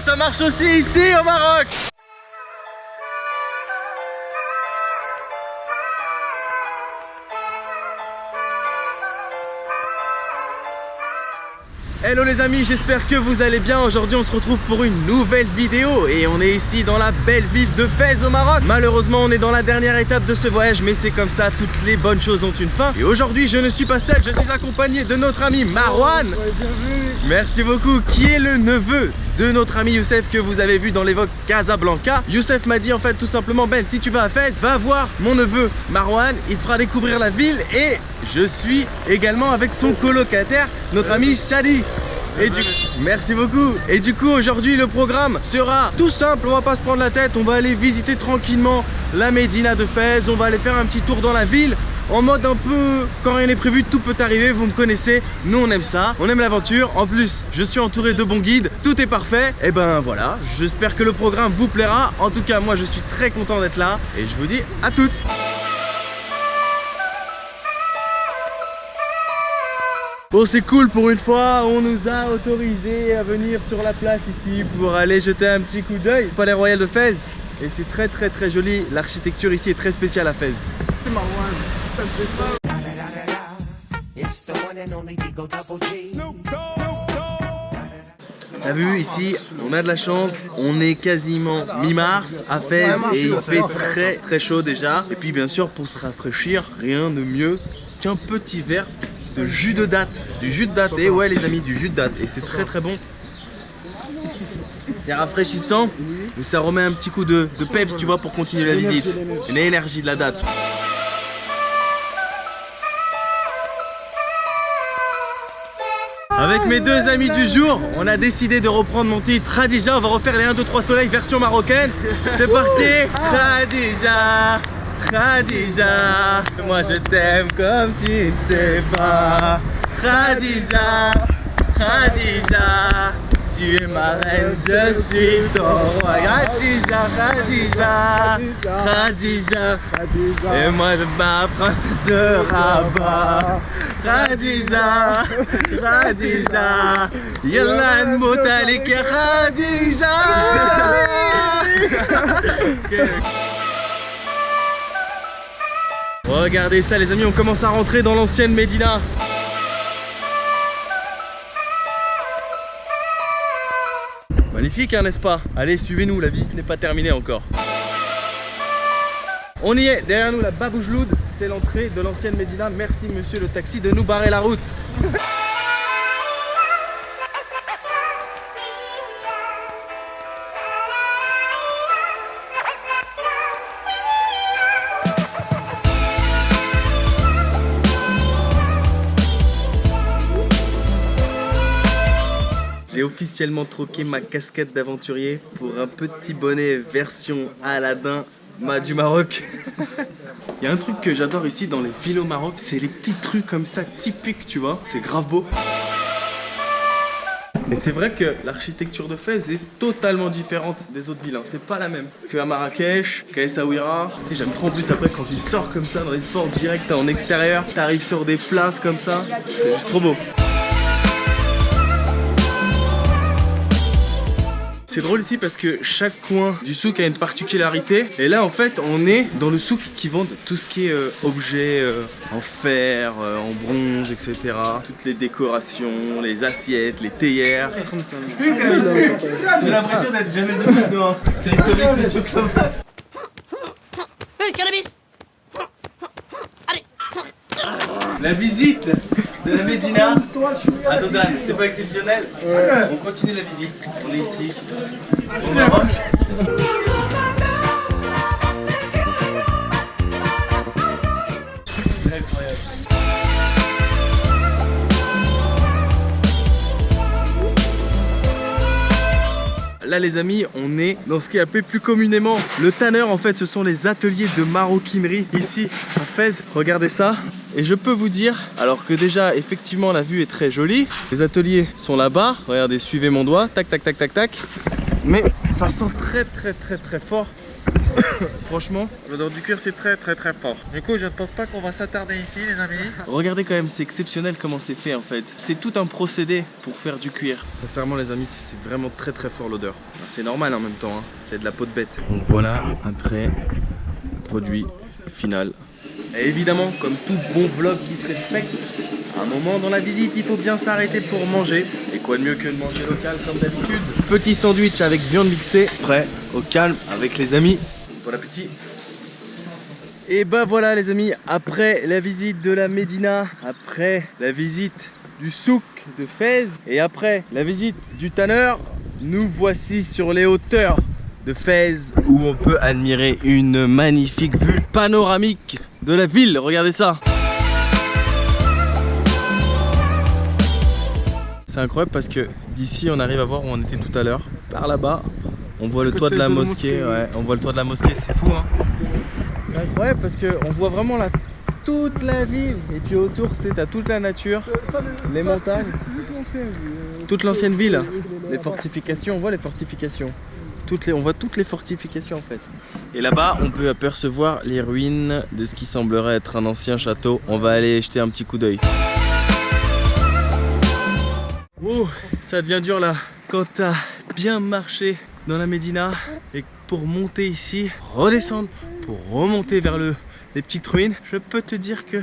ça marche aussi ici au Maroc. Hello les amis, j'espère que vous allez bien. Aujourd'hui on se retrouve pour une nouvelle vidéo et on est ici dans la belle ville de Fès au Maroc. Malheureusement on est dans la dernière étape de ce voyage, mais c'est comme ça, toutes les bonnes choses ont une fin. Et aujourd'hui je ne suis pas seul, je suis accompagné de notre ami Marwan. Merci beaucoup, qui est le neveu de notre ami Youssef que vous avez vu dans l'évoque Casablanca. Youssef m'a dit en fait tout simplement, Ben, si tu vas à Fès, va voir mon neveu Marwan, il te fera découvrir la ville. Et je suis également avec son colocataire, notre ami Shadi. Merci beaucoup. Et du coup aujourd'hui le programme sera tout simple, on va pas se prendre la tête, on va aller visiter tranquillement la Médina de Fès, on va aller faire un petit tour dans la ville. En mode un peu, quand rien n'est prévu, tout peut arriver, vous me connaissez, nous on aime ça, on aime l'aventure. En plus, je suis entouré de bons guides, tout est parfait. Et ben voilà, j'espère que le programme vous plaira. En tout cas, moi je suis très content d'être là et je vous dis à toutes. Bon, c'est cool, pour une fois, on nous a autorisé à venir sur la place ici pour aller jeter un petit coup d'œil au Palais Royal de Fès. Et c'est très joli, l'architecture ici est très spéciale à Fès. C'est Marwan. T'as vu ici, on a de la chance, on est quasiment mi-mars à Fès et il fait très chaud déjà. Et puis bien sûr pour se rafraîchir, rien de mieux qu'un petit verre de jus de date. Du jus de date, et ouais les amis, du jus de date. Et c'est très bon. C'est rafraîchissant, mais ça remet un petit coup de peps, tu vois, pour continuer la visite. Une énergie de la date. Avec mes deux amis du jour, on a décidé de reprendre mon titre Khadija. On va refaire les 1, 2, 3 soleils version marocaine. C'est parti. Khadija, Khadija, moi je t'aime comme tu ne sais pas. Khadija, Khadija, tu es ma reine, je suis ton roi. Khadija, Khadija, Khadija, et moi je ma princesse de Rabat. Khadija, Khadija, yalla nmout alik ya Khadija. Regardez ça les amis, on commence à rentrer dans l'ancienne Médina. Magnifique hein, n'est-ce pas? Allez, suivez-nous, la visite n'est pas terminée encore. On y est, derrière nous la Baboujloud, c'est l'entrée de l'ancienne Médina. Merci monsieur le taxi de nous barrer la route. J'ai officiellement troqué ma casquette d'aventurier pour un petit bonnet version Aladdin du Maroc. Il y a un truc que j'adore ici dans les villes au Maroc, c'est les petites rues comme ça typiques, tu vois, c'est grave beau. Et c'est vrai que l'architecture de Fès est totalement différente des autres villes, hein. C'est pas la même qu'à Marrakech, qu'à Essaouira. Et j'aime trop en plus après quand tu sors comme ça dans les portes directes en extérieur, t'arrives sur des places comme ça, c'est juste trop beau. C'est drôle ici parce que chaque coin du souk a une particularité. Et là en fait on est dans le souk qui vend tout ce qui est objets en fer, en bronze, etc. Toutes les décorations, les assiettes, les théières. J'ai l'impression d'être Jamel Debbouze, non? C'était une sommette spéciaux comme ça. Hey, cannabis! Allez! La visite de la Médina à Dodane, c'est pas exceptionnel? On continue la visite, on est ici au Maroc. C'est incroyable. Là les amis, on est dans ce qui est appelé plus communément le tanneur. En fait ce sont les ateliers de maroquinerie ici à Fès. Regardez ça. Et je peux vous dire, alors que déjà effectivement la vue est très jolie, les ateliers sont là-bas, regardez, suivez mon doigt, tac tac tac tac tac, mais ça sent très fort Franchement, l'odeur du cuir c'est très fort. Du coup je ne pense pas qu'on va s'attarder ici les amis. Regardez quand même, c'est exceptionnel comment c'est fait en fait. C'est tout un procédé pour faire du cuir. Sincèrement les amis, c'est vraiment très fort l'odeur. C'est normal en même temps, hein. C'est de la peau de bête. Donc voilà après produit final. Et évidemment, comme tout bon vlog qui se respecte, à un moment dans la visite, il faut bien s'arrêter pour manger. Et quoi de mieux que de manger local comme d'habitude. Petit sandwich avec viande mixée, prêt au calme avec les amis. Bon appétit. Et bah voilà les amis, après la visite de la Médina, après la visite du souk de Fès et après la visite du tanneur, nous voici sur les hauteurs de Fès où on peut admirer une magnifique vue panoramique de la ville. Regardez ça. C'est incroyable parce que d'ici on arrive à voir où on était tout à l'heure. Par là-bas, on voit le toit de la mosquée. Ouais, on voit le toit de la mosquée, c'est fou hein. C'est incroyable parce qu'on voit vraiment toute la ville. Et puis autour, tu as toute la nature, les montagnes. Toute l'ancienne ville. Les fortifications, on voit les fortifications. On voit toutes les fortifications en fait. Et là-bas, on peut apercevoir les ruines de ce qui semblerait être un ancien château. On va aller jeter un petit coup d'œil. Oh, ça devient dur là. Quand t'as bien marché dans la Médina et pour monter ici, redescendre, pour remonter vers les petites ruines, je peux te dire que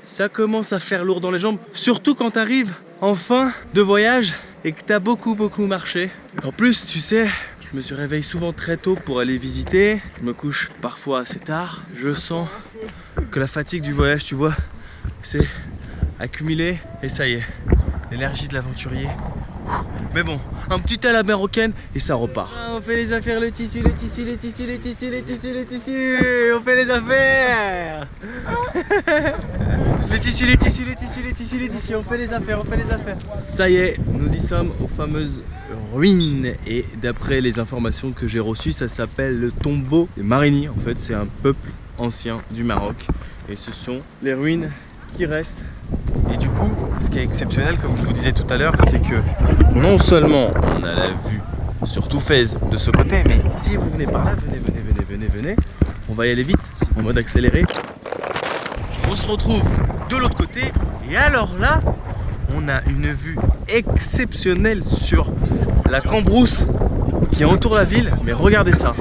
ça commence à faire lourd dans les jambes. Surtout quand t'arrives en fin de voyage et que t'as beaucoup marché. En plus, tu sais, je me suis réveillé souvent très tôt pour aller visiter. Je me couche parfois assez tard. Je sens que la fatigue du voyage, tu vois, c'est accumulé et ça y est. L'énergie de l'aventurier. Mais bon, un petit à la marocaine et ça repart. Ah, on fait les affaires, le tissu, on fait les affaires. Les tissus, on fait les affaires, Ça y est, nous y sommes aux fameuses ruines. Et d'après les informations que j'ai reçues, ça s'appelle le tombeau des Marini. En fait, c'est un peuple ancien du Maroc. Et ce sont les ruines qui restent. Et du coup, ce qui est exceptionnel, comme je vous disais tout à l'heure, c'est que non seulement on a la vue sur tout Fès de ce côté, mais si vous venez par là, venez, on va y aller vite, en mode accéléré. On se retrouve de l'autre côté, et alors là, on a une vue exceptionnelle sur la Cambrousse qui entoure la ville, mais regardez ça.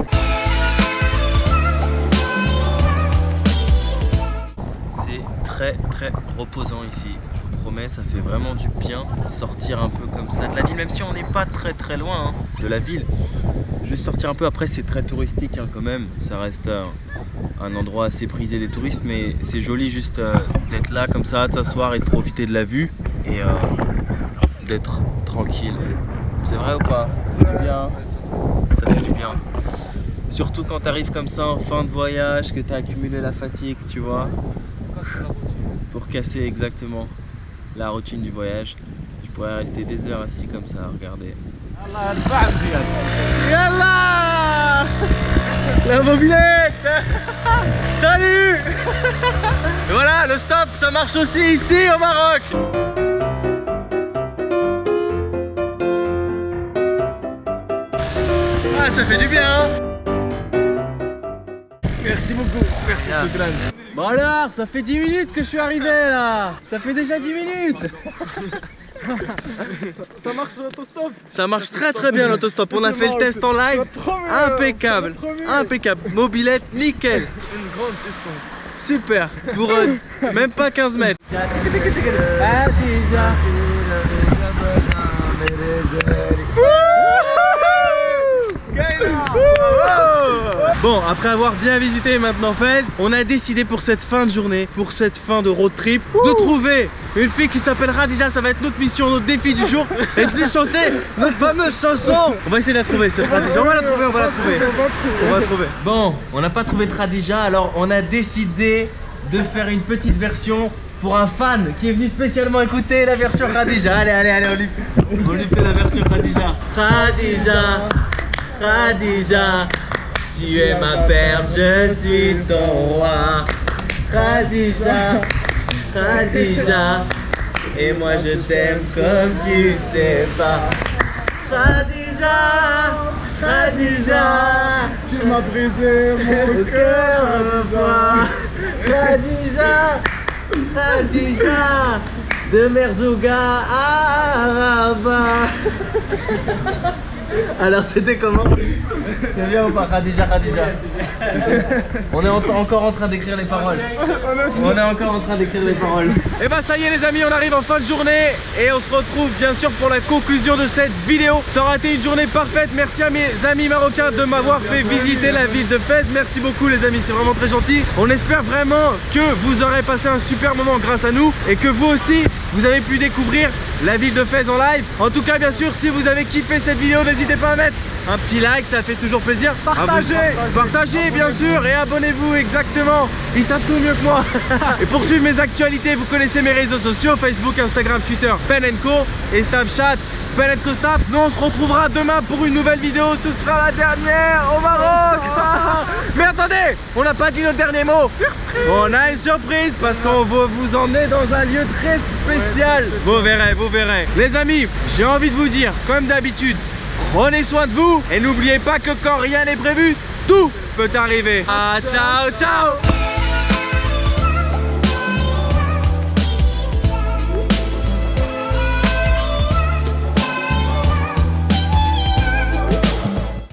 Très reposant ici, je vous promets, ça fait vraiment du bien de sortir un peu comme ça de la ville, même si on n'est pas très loin hein, de la ville. Juste sortir un peu, après c'est très touristique hein, quand même, ça reste un endroit assez prisé des touristes, mais c'est joli juste d'être là comme ça, de s'asseoir et de profiter de la vue et d'être tranquille. C'est vrai ou pas? Ça fait du bien, ça fait du bien. Surtout quand tu arrives comme ça en fin de voyage, que tu as accumulé la fatigue, tu vois. Pour casser exactement la routine du voyage. Je pourrais rester des heures assis comme ça, regardez. Yallah, la mobilette. Salut. Et voilà, le stop, ça marche aussi ici au Maroc. Ah, ça fait du bien hein. Merci beaucoup, merci Choukran. Bon alors, ça fait 10 minutes que je suis arrivé là. Ça fait déjà 10 minutes. Ça marche l'autostop. Ça marche très bien l'autostop. On a fait le test en live. Impeccable. Impeccable. Mobilette, nickel. Une grande distance. Super. Pour même pas 15 mètres. Bon, après avoir bien visité maintenant Fès, on a décidé pour cette fin de journée, pour cette fin de road trip, de trouver une fille qui s'appelle Khadija. Ça va être notre mission, notre défi du jour, et de lui chanter notre fameuse chanson. On va essayer de la trouver cette Khadija. On va la trouver. Bon, on n'a pas trouvé de Khadija, alors on a décidé de faire une petite version pour un fan qui est venu spécialement écouter la version Khadija. Allez, on lui fait la version Khadija. Khadija, tu es ma perle, je suis ton roi. Khadija, et moi je t'aime comme tu sais pas. Khadija, tu Tu m'as brisé mon cœur, Khadija, Khadija, de Merzouga à Rabat. Alors c'était comment? C'était bien ou pas? Khadija, Khadija. On est encore en train d'écrire les paroles. On est encore en train d'écrire les paroles. Et bah ça y est les amis, on arrive en fin de journée et on se retrouve bien sûr pour la conclusion de cette vidéo. Ça aura été une journée parfaite. Merci à mes amis marocains de m'avoir fait visiter la ville de Fès. Merci beaucoup les amis, c'est vraiment très gentil. On espère vraiment que vous aurez passé un super moment grâce à nous et que vous aussi vous avez pu découvrir la ville de Fès en live. En tout cas bien sûr, si vous avez kiffé cette vidéo, n'hésitez pas à mettre un petit like, ça fait toujours plaisir. Partagez bien sûr et abonnez-vous exactement. Ils savent tout mieux que moi. Et pour suivre mes actualités, vous connaissez mes réseaux sociaux, Facebook, Instagram, Twitter, Pen & Co et Snapchat, Pen & Co Snap. Nous on se retrouvera demain pour une nouvelle vidéo. Ce sera la dernière au Maroc. Mais attendez, on n'a pas dit notre dernier mot. On a une surprise parce qu'on va vous emmener dans un lieu très spécial. Vous verrez, vous verrez. Les amis, j'ai envie de vous dire, comme d'habitude, prenez soin de vous et n'oubliez pas que quand rien n'est prévu, tout peut arriver. Ah, ciao, ciao.